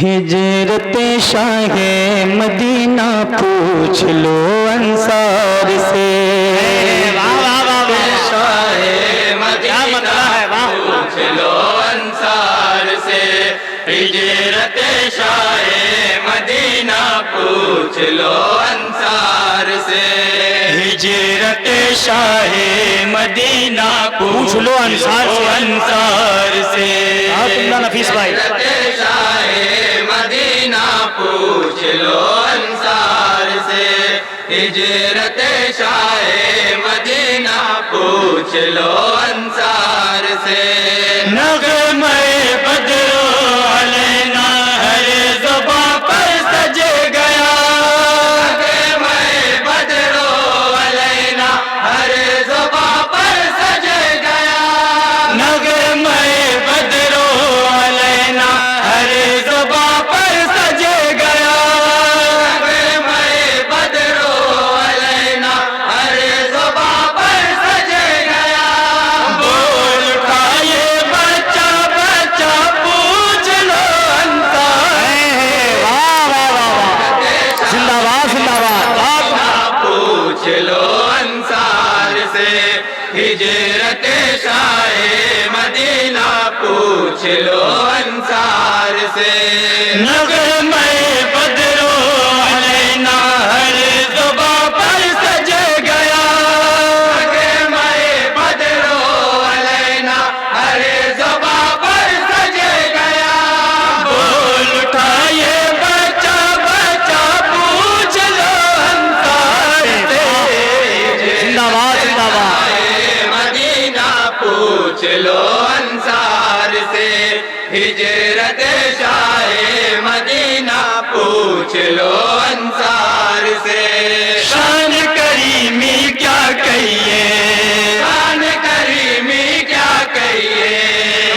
ہجرت شاہ مدینہ پوچھ لو انصار سے، شاہ مدینہ پوچھ لو انصار سے، ہجرت شاہ مدینہ پوچھ لو انصار سے، ہجرت شاہ مدینہ پوچھ لو انصار سے، نفیس بھائی شاہ مدینہ پوچھ لو انصار سے، ہجرت شاہ مدینہ پوچھ لو انصار سے، نغمہ بدر علینا ہر زباں پر سج گیا، نغمہ بدر علینا ہر زباں پر سج گیا، نغمہ بدر علینا ہر زباں پر سج گیا، نغمہ بدر علینا ہر زباں پر سج گیا، بول اٹھائے بچہ بچہ پوچھ لو زندہ باد زندہ باد، پوچھ لو انصار سے، ہجرت شاہ مدینہ پوچھ لو انصار سے، نغمہ بدر علینا ہر زباں پر سج گیا، نغمہ بدر علینا ہر زباں پر سج گیا، بول اٹھائے بچہ بچہ پوچھ لو انصار سے، زندہ باد زندہ باد، مدینہ پوچھ لو انصار سے، ہجرت شاہ مدینہ پوچھ لو انصار سے، شان کریمی کیا کہیے، شان کریمی کیا کہیے،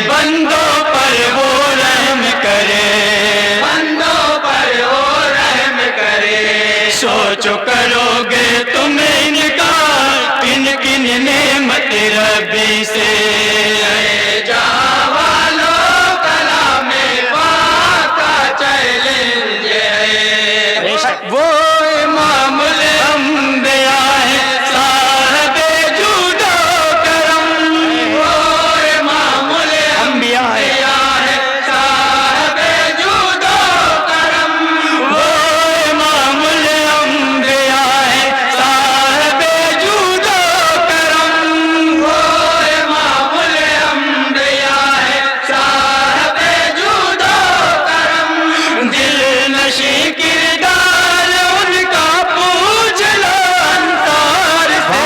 بندوں پر وہ رحم کرے، بندوں پر وہ رحم کرے، سوچو کرو گے تم انکار کن کن نعمت ربی سے، اے جہاں والوں کلام پاک کا چیلنج ہے، وہ امام الانبیاء ہے صاحب جود و کرم، وہ امام الانبیاء ہے صاحب جود و کرم، وہ امام الانبیاء ہے صاحب جود و کرم، وہ امام الانبیاء ہے صاحب جود و کرم، دل نشیں کردار ان کا پوچھ لو انصار سے،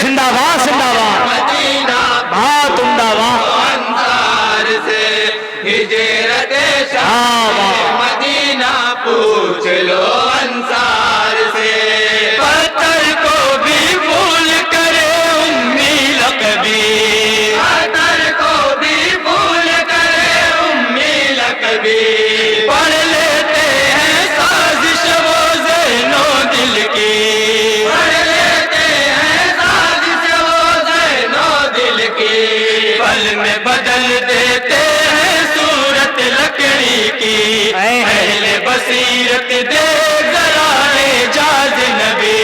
زندہ باد زندہ باد، مدینہ بہت عمدہ بات، انصار سے، ہجرت شاہ مدینہ پوچھ لو انصار سے، پتھر کو بھی پھول کرے امی لقبی، پتھر کو بھی پھول کرے امی لقبی، پڑھ لیتے ہیں سازش وہ ذہن و دل کی، پڑھ لیتے ہیں سازش وہ ذہن و دل کی، پل میں بدل دیتے ہیں صورت لکڑی کی، اہل بصیرت دے ذرا اعجاز نبی،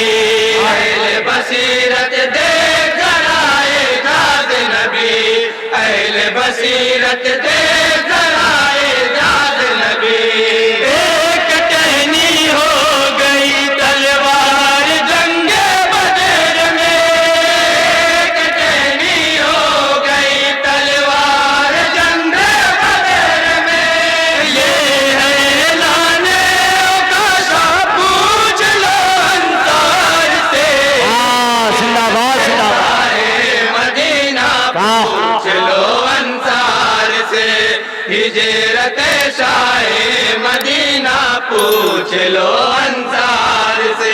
اہل بصیرت دے ذرا اعجاز نبی، اہل بصیرت دے ذرا اعجاز نبی، ایک ٹہنی ہو گئی تلوار جنگ بدر میں، ایک ٹہنی ہو گئی تلوار جنگ بدر میں، یہ ہے اعلان اوکاشا پوچھ لو انصار سے، زندہ باد زندہ باد، مدینہ پوچھ لو انصار سے، ہجرت شاہ مدینہ پوچھ لو انصار سے،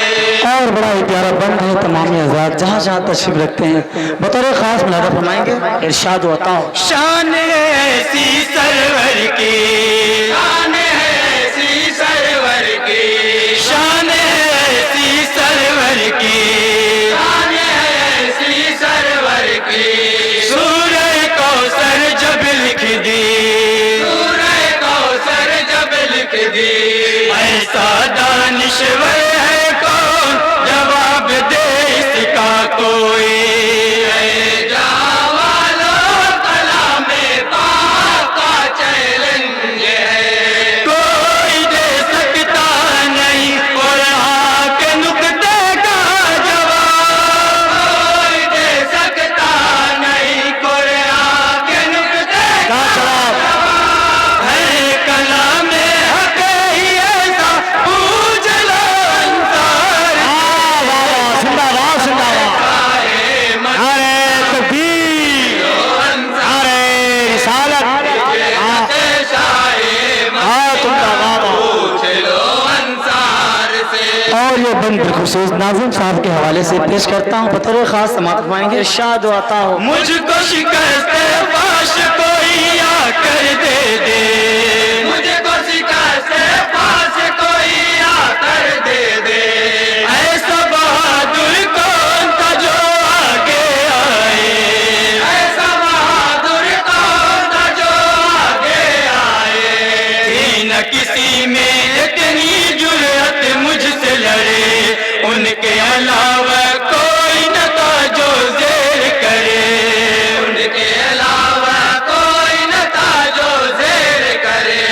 اور بڑا ہی پیارا بند ہے تمام حضرات جہاں جہاں تشریف رکھتے ہیں بطور خاص ملاحظہ فرمائیں گے، ارشاد ہوتا ہو، شان ایسی سرور کی، شان ایسی سرور کی، شان ایسی سرور کی، شان ایسی سرور کی، سورہ کوثر جب لکھ دی، سورہ کوثر دی ایسا دانشور ہے کون جواب دے اس کا کوئی بالخصوص ناظم صاحب کے حوالے سے پیش کرتا ہوں، بطور خاص سماعت فرمائیں گے ارشاد و عطا ہو مجھ کو شکست باش کوئی آ کر دے دے مجھ کو شکست باش کوئی آ کر دے دے ایسا بہادر کون تھا جو آگے آئے ایسا بہادر کون تھا جو آگے آئے تھی نہ کسی میں اتنی جرأت مجھ سے لڑے ان کے علاوہ کوئی نہ تھا جو زیر کرے ان کے علاوہ کوئی نہ تھا جو زیر کرے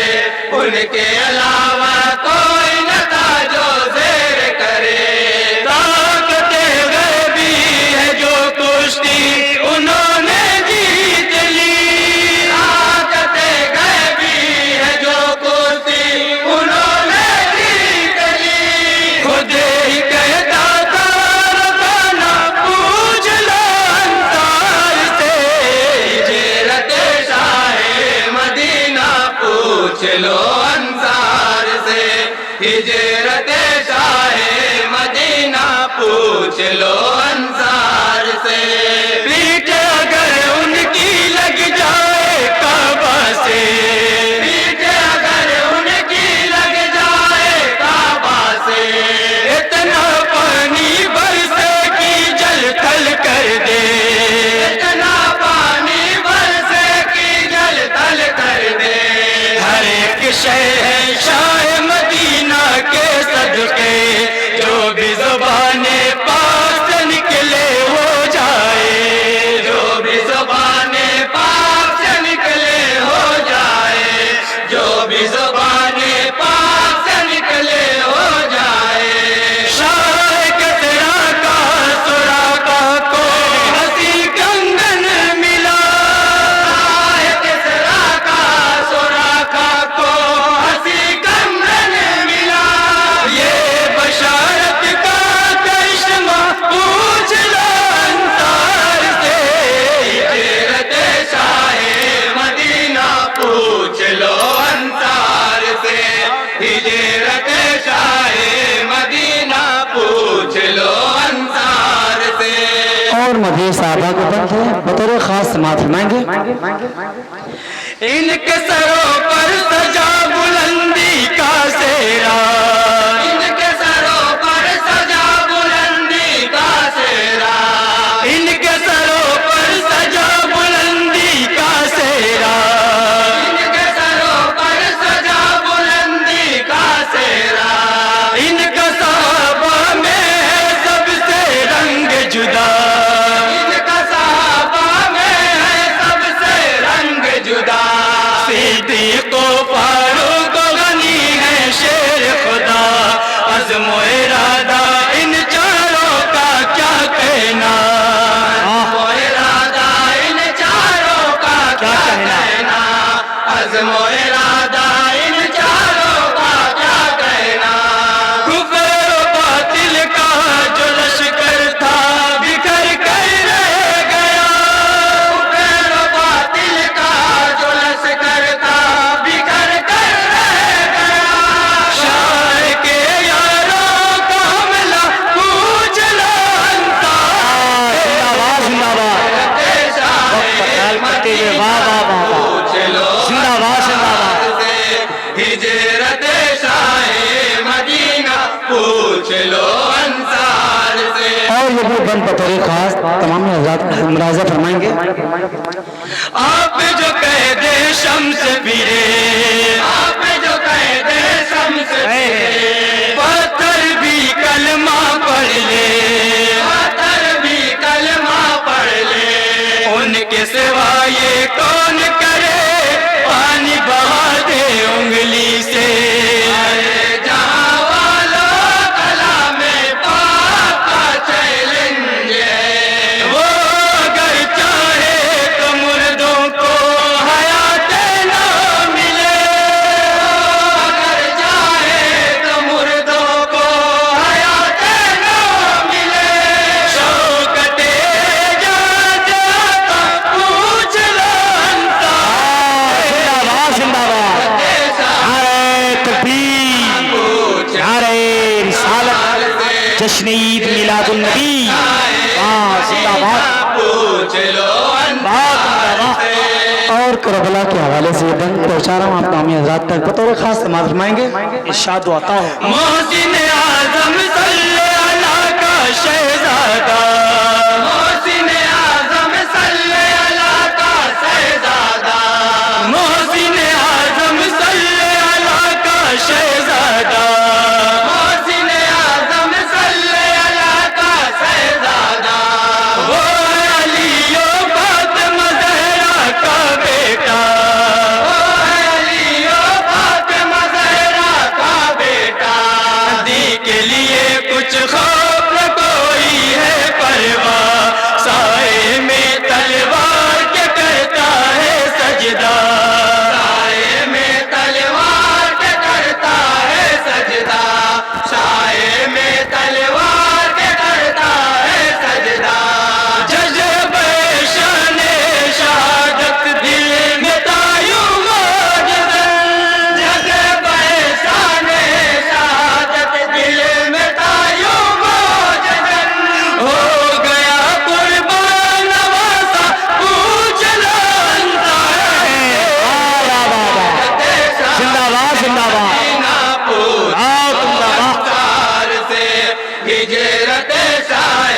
ان کے علاوہ کوئی نہ تھا جو زیر کرے طاقت غیبی ہے جو کشتی انہوں نے جیت لی طاقت غیبی ہے جو کشتی انہوں نے جیت لی خود ہی کہتا تھا ربنا پوچھ لو انصار سے ہجرت شاہ مدینہ پوچھ لو انصار سے ہجرت شاہ مدینہ پوچھ لو انصار سے پیٹ اگر ان کی لگ جائے کعبہ سے پیٹ اگر ان کی لگ جائے کعبہ سے اتنا پانی برسے کی جل تھل کر دے اتنا پانی برسے کی جل تھل کر دے ہر ایک شے ہے شاہ مدینہ کے صدقے جو بھی زبان پاک سے نکلے ہو جائے جو بھی زبان پاک سے نکلے ہو جائے جو بھی زبان پاک سے نکلے ہو جائے شاہ کسرا کا سراقہ کو ہنسی کنگن ملا شاہ کسرا کا سراقہ کو ہنسی کنگن ملا یہ بشارت کا کرشمہ پوچھ لو انصار سے ہجرت شاہ مدینہ پوچھ لو انصار سے ہجرت شاہ مدینہ پوچھ لو انصار سے اور مدیر صحابہ کے بند ہے بطور خاص سماعت فرمائیں گے ان کے سروں پر سجا بلندی کا سہرا ان کے سروں پر سجا بلندی کا سہرا ان کے سروں پر سجا بلندی کا سہرا ان کے سروں پر سجا بلندی کا سہرا ان کا صحابہ میں ہے سب سے رنگ جدا ان کا صحابہ میں ہے سب سے رنگ جدا صدیق و فاروق و غنی ہے شیر خدا عزم و ارادہ ان چاروں کا کیا کہنا عزم و ارادہ ان چاروں کا کیا کہنا عزم و ارادہ ان چاروں کا کیا کہنا کفر و باطل کا جو لشکر تھا بکھر کر رہ گیا کفر و باطل کا جو لشکر تھا بکھر کر رہ گیا شاہ کے یاروں کا حملہ پوچھ لو انصار زندہ باد پوچھ لو زندہ باد زندہ باد ہجرت شاہ مدینہ پوچھ لو انصار سے اور یہ بھی بند بطور خاص تمام حضرات ملاحظہ فرمائیں گے آپ جو قید شمس پھرے آپ جو قید جشن عید میلاد النبی زندہ باد پوچھ لو انصار سے اور کربلا کے حوالے سے یہ بند پہنچا رہا ہوں آپ نامی حضرات تک بطور خاص سماعت فرمائیں گے ارشاد و عطا ہو محسن اعظم صلی اللہ کا شہزادہ محسن اعظم صلی اللہ کا شہزادہ محسن اعظم صلی اللہ کا شہزادہ محسن اعظم صلی اللہ کا شہزادہ وہ علی و فاطمہ زہرا کا بیٹا وہ علی و فاطمہ زہرا کا بیٹا دی کے لیے کچھ خوف نہ کوئی ہے پرواہ سائے میں تلوار کے کرتا ہے سجدہ سائے میں تلوار کے کرتا ہے سجدہ سائے میں تلوار کے کرتا ہے سجدہ جذب شان شہادت دل میں تایوں موجزن جذب شان شہادت دل میں تایوں موجزن ہو گیا قربان نواسا پوچھ لو انصار زندہ باد زندہ باد انصار سے ہجرت شاہ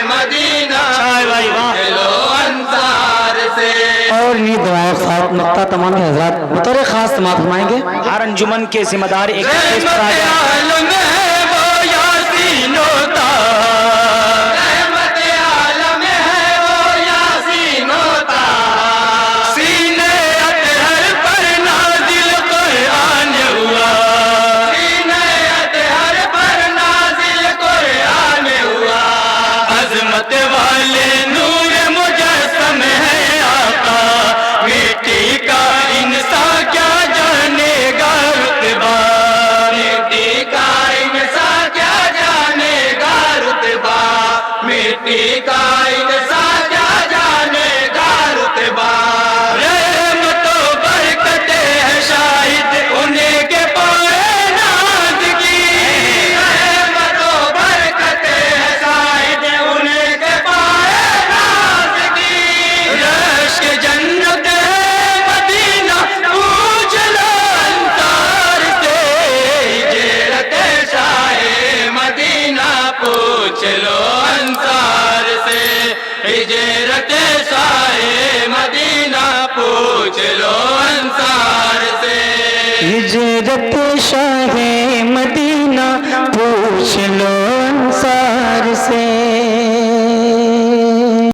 مدینہ بھائی واہ لو انصار سے اور یہ دعائیں خاص نقطہ تمام حضرات بطور خاص سماعت فرمائیں گے ہر انجمن کے ذمہ دار ایک اس پر آ جائیں عالم ہے وہ یاسین ہوتا رحمت عالم ہے وہ یاسین ہوتا سینے اطہر پر نازل قرآن ہوا سینے اطہر پر نازل قرآن ہوا عظمت والے نور مجسم ہے آقا مٹی کا انسان کیا جانے گا رتبہ مٹی کا انسان کیا جانے گا رتبہ مٹی کا انسان کیا جانے گا رتبہ رحمت و برکت ہے شاہد انہیں کے پائے ناز کی رحمت و برکت ہے شاہد انہیں کے پائے ناز کی رشک جنت ہے مدینہ پوچھ لو انصار سے ہجرت شاہ مدینہ پوچھ لو انصار سے ہجرت شاہ مدینہ پوچھ لو انصار سے ہجرت شاہ